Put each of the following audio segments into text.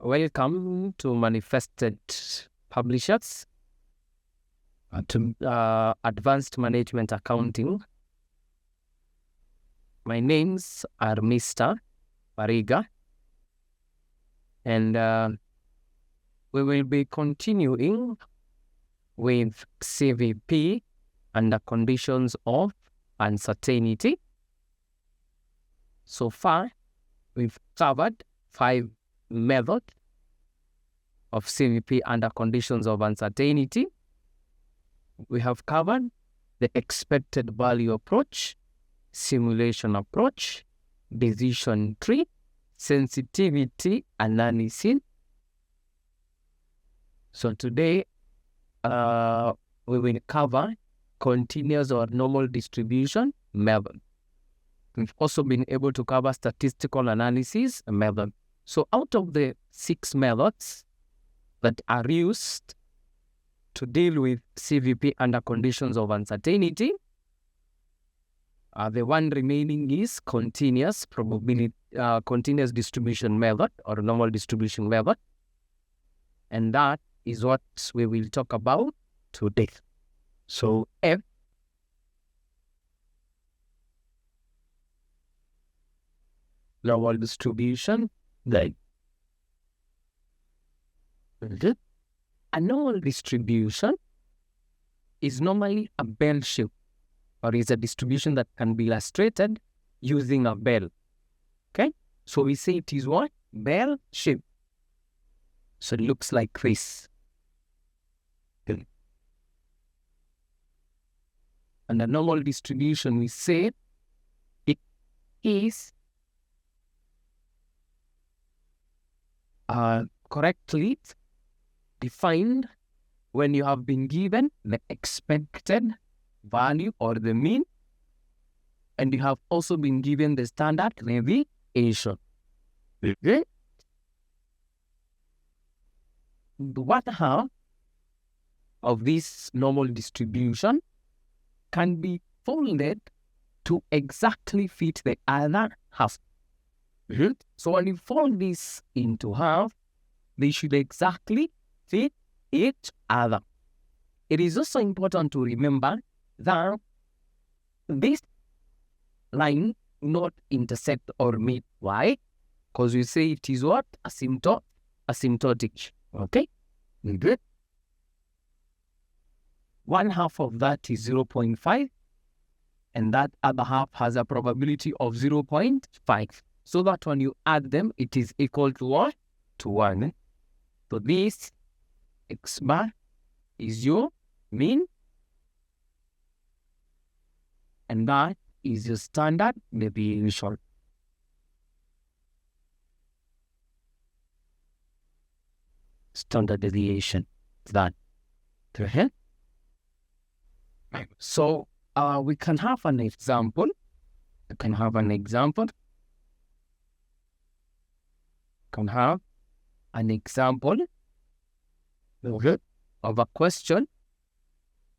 Welcome to Manifested Publishers to Advanced Management Accounting. My names are Mr. Bariga, and we will be continuing with CVP under conditions of uncertainty. So far, we've covered 5 methods of CVP under conditions of uncertainty. We have covered the expected value approach, simulation approach, decision tree, sensitivity analysis. So today, we will cover continuous or normal distribution method. We've also been able to cover statistical analysis method. So out of the 6 methods that are used to deal with CVP under conditions of uncertainty, the one remaining is continuous distribution method or normal distribution method. And that is what we will talk about today. So F normal distribution. Then a normal distribution is normally a bell shape, or is a distribution that can be illustrated using a bell. Okay, so we say it is what? Bell shape. So it looks like this. And a normal distribution, we say it is correctly defined when you have been given the expected value or the mean, and you have also been given the standard deviation. Okay? One half of this normal distribution can be folded to exactly fit the other half. So when you fold this into half, they should exactly fit each other. It is also important to remember that this line not intersect or meet. Why? Because we say it is what? Asymptotic. Okay? Good. One half of that is 0.5, and that other half has a probability of 0.5. So that when you add them, it is equal to what? To 1. So this X bar is your mean, and that is your standard deviation. Standard deviation. That. So we can have an example. Can have an example of a question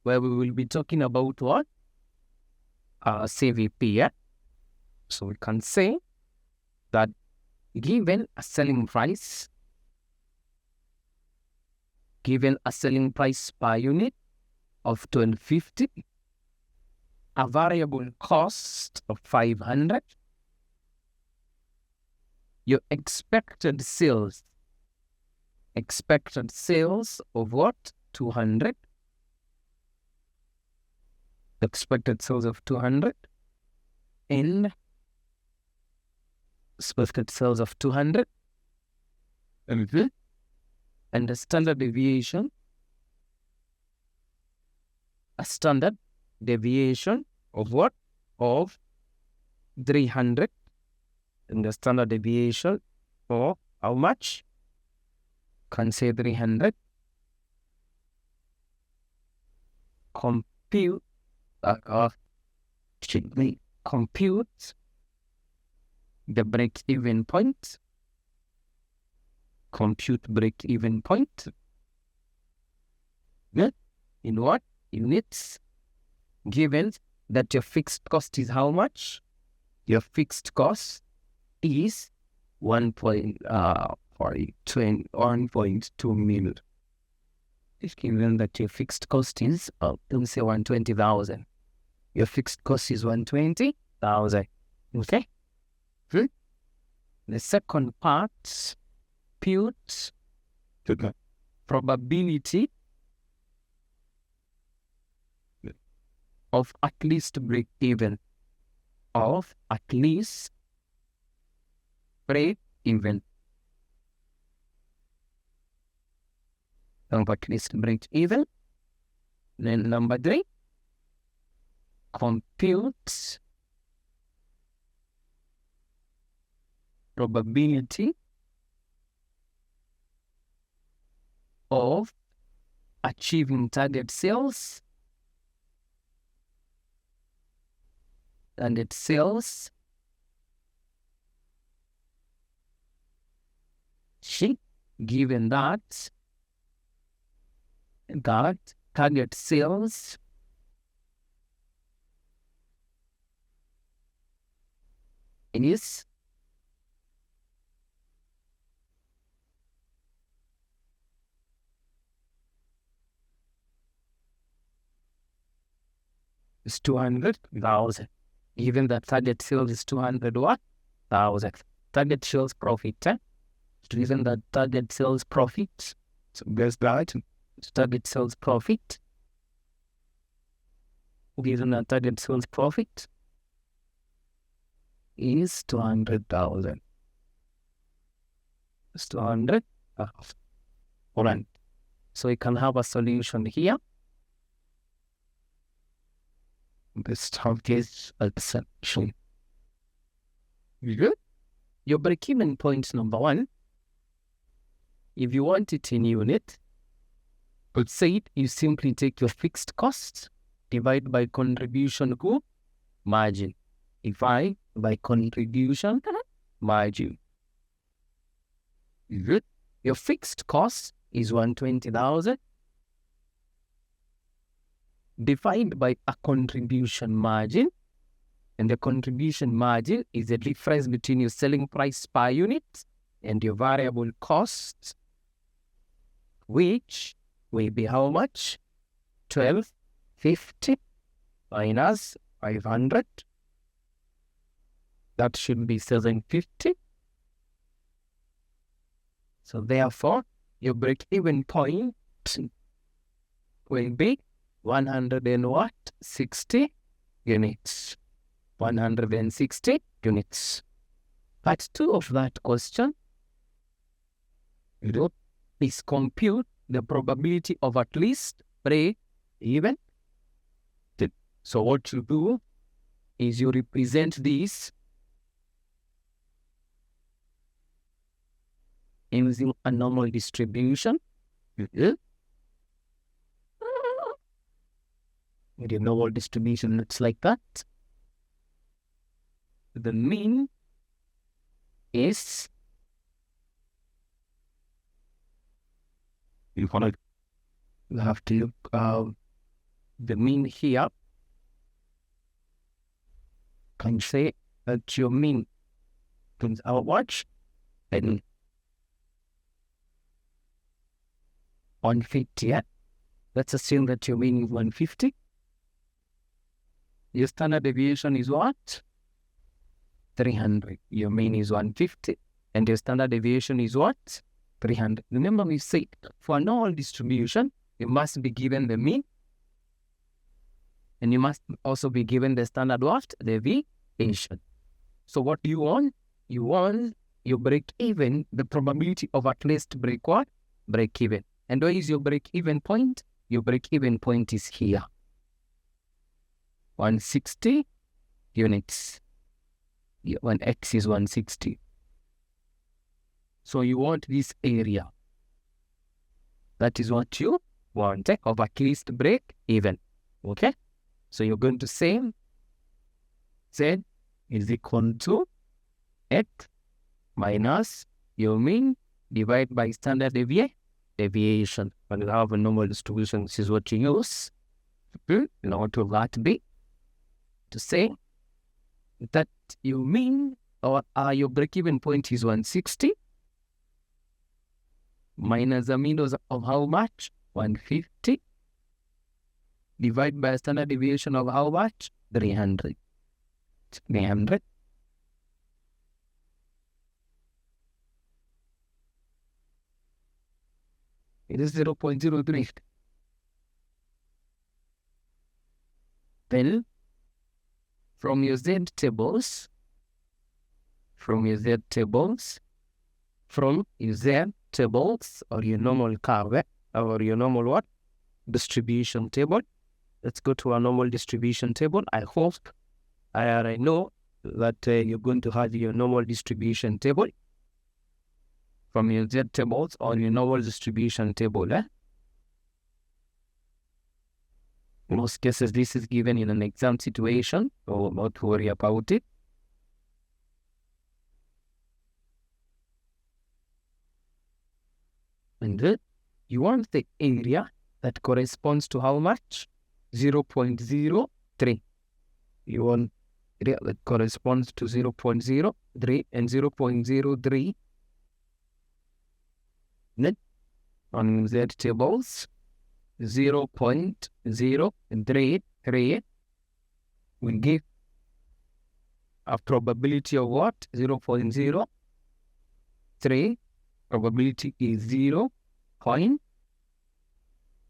where we will be talking about what? CVP. Yeah? So we can say that given a selling price per unit of 1250, a variable cost of 500, your expected sales of what? 200. Expected sales of 200 and expected sales of 200 and the standard deviation, a standard deviation of what? Of 300, and the standard deviation for how much? Can say 300. Compute the break-even point. Compute break-even point. In what? Units. Given that your fixed cost is how much? Your fixed cost is 1.5 1.2 million. If given that your fixed cost is, let's say 120,000. Your fixed cost is 120,000. Okay? The second part, compute probability of at least break even. Of at least break even. Of at least break even. Then number 3, compute probability of achieving target sales given that target sales is is 200,000. Given that target sales is 200,000. Target sales profit. Given that target sales profit. So there's that. Target sales profit. Given that target sales profit is 200,000. It's 200,000. All right. So we can have a solution here. This target assumption. Good. Your break-even point number 1. If you want it in unit, let's say you simply take your fixed cost, divide by contribution margin. Divide by contribution margin. Good. Your fixed cost is 120,000. Divide by a contribution margin, and the contribution margin is the difference between your selling price per unit and your variable cost, which will be how much? 1250 minus 500. That should be 750. So therefore, your break-even point will be 160 units. 160 units. Part 2 of that question is compute the probability of at least break even. So what you do is you represent this using a normal distribution. The normal distribution looks like that. The mean is you have to look the mean here. Can say that your mean is our watch and 150. Yeah? Let's assume that your mean is 150. Your standard deviation is what? 300. Your mean is 150. And your standard deviation is what? 300. Remember we said for a normal distribution, you must be given the mean. And you must also be given the standard what? Deviation. So what do you want? You want your break even, the probability of at least break what? Break even. And where is your break even point? Your break even point is here. 160 units. When X is 160. So you want this area. That is what you want, of at least break even. Okay? So you're going to say Z is equal to X minus your mean divided by standard deviation. When you have a normal distribution, this is what you use. In order to that be to say that your mean or your break-even point is 160 minus the mean of how much? 150. Divide by a standard deviation of how much? 300. 300. It is 0.03. Then, from your Z tables, or your normal curve, or your normal what? Distribution table. Let's go to our normal distribution table. I hope I know that you're going to have your normal distribution table from your Z tables or your normal distribution table. In most cases, this is given in an exam situation, so not to worry about it. And then you want the area that corresponds to how much? 0.03. You want area that corresponds to 0.03 and 0.03. Then on Z tables, 0.033 will give a probability of what? 0.03. Probability is 0.012.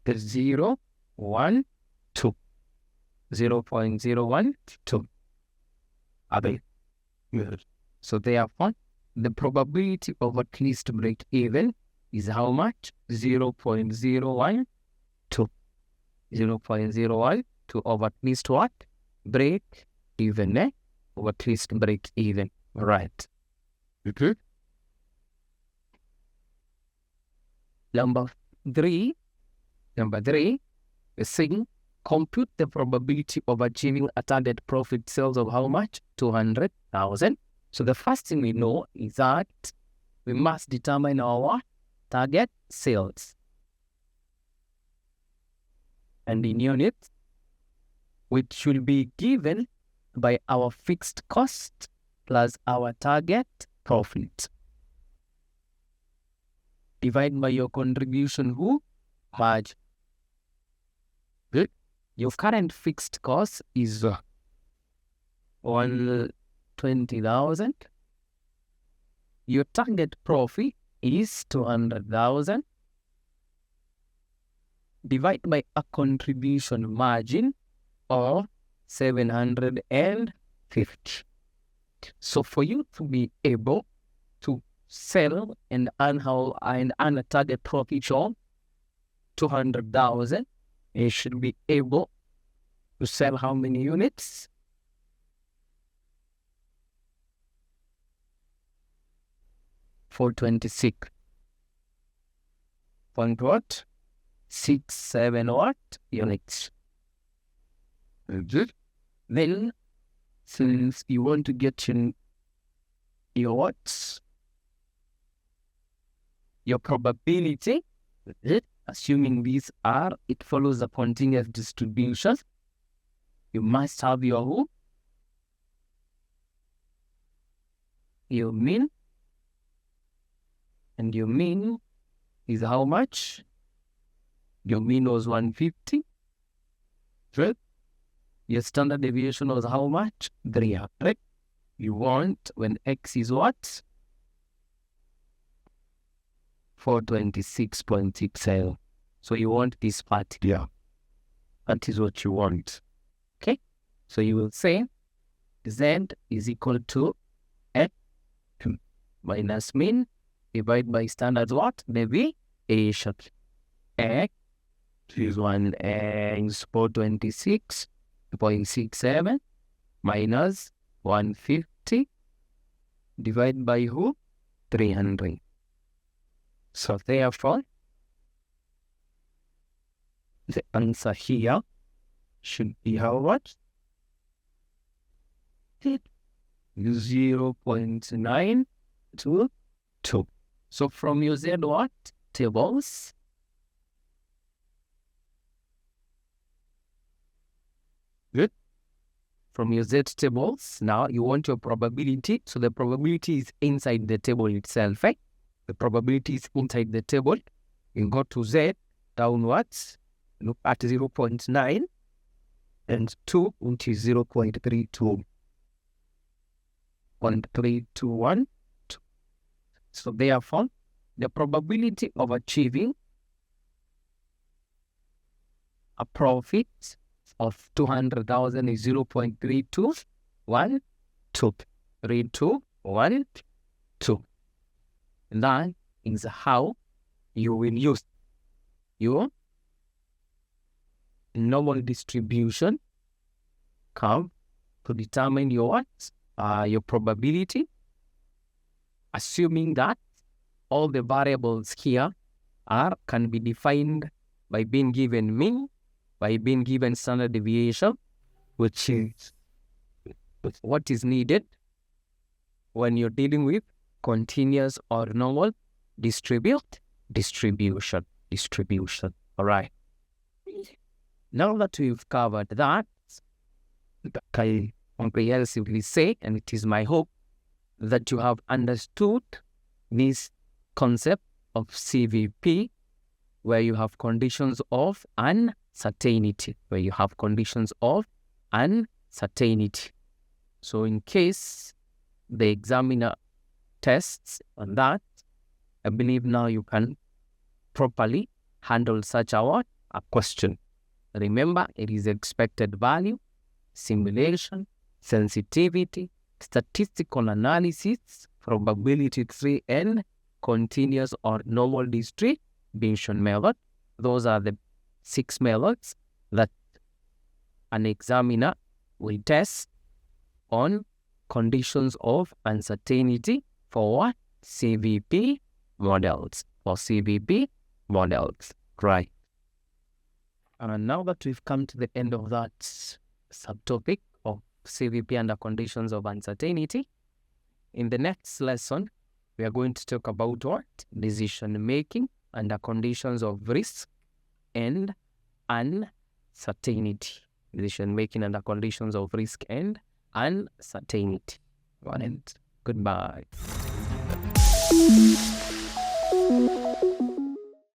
0.012. So therefore, the probability of at least break even is how much? 0.012. 0.012 of at least what? Break even, Or at least break even. Right. Number three is saying compute the probability of achieving a target profit sales of how much? 200,000. So the first thing we know is that we must determine our target sales. And in units, which should be given by our fixed cost plus our target profit. Divide by your contribution margin. Good. Your current fixed cost is 120,000. Your target profit is 200,000. Divide by a contribution margin of 750. So for you to be able to sell and earn a target profit of 200,000, you should be able to sell how many units? 426.67 units. Then, since you want to get your watts, your probability, assuming these it follows a continuous distribution, you must have your mean, and your mean is how much? Your mean was 150. Right? Your standard deviation was how much? 300. You want when X is what? 426.67. So you want this part here. That is what you want. Okay? So you will say Z is equal to X minus mean divided by standard what? Deviation. X is 426.67 minus 150 divided by 300. So therefore, the answer here should be how much? 0.922. So from your Z what? Tables. Good. From your Z tables, now you want your probability. So the probability is inside the table itself, right? The probability is inside the table. You go to Z downwards, look at 0.9 and 2, which is 0.32. 0.321. So therefore, the probability of achieving a profit of 200,000 is 0.3212. 3212. That is how you will use your normal distribution curve to determine your probability, assuming that all the variables here can be defined by being given mean, by being given standard deviation, which is what is needed when you're dealing with continuous or normal distribution. All right. Now that we've covered that, I comprehensively say, and it is my hope that you have understood this concept of CVP, where you have conditions of uncertainty, So in case the examiner tests on that, I believe now you can properly handle such a question. Remember, it is expected value, simulation, sensitivity, statistical analysis, probability tree, and continuous or normal distribution method. Those are the 6 methods that an examiner will test on conditions of uncertainty for CVP models. Right. And now that we've come to the end of that subtopic of CVP under conditions of uncertainty, in the next lesson, we are going to talk about decision making under conditions of risk and uncertainty. Decision making under conditions of risk and uncertainty. Goodbye.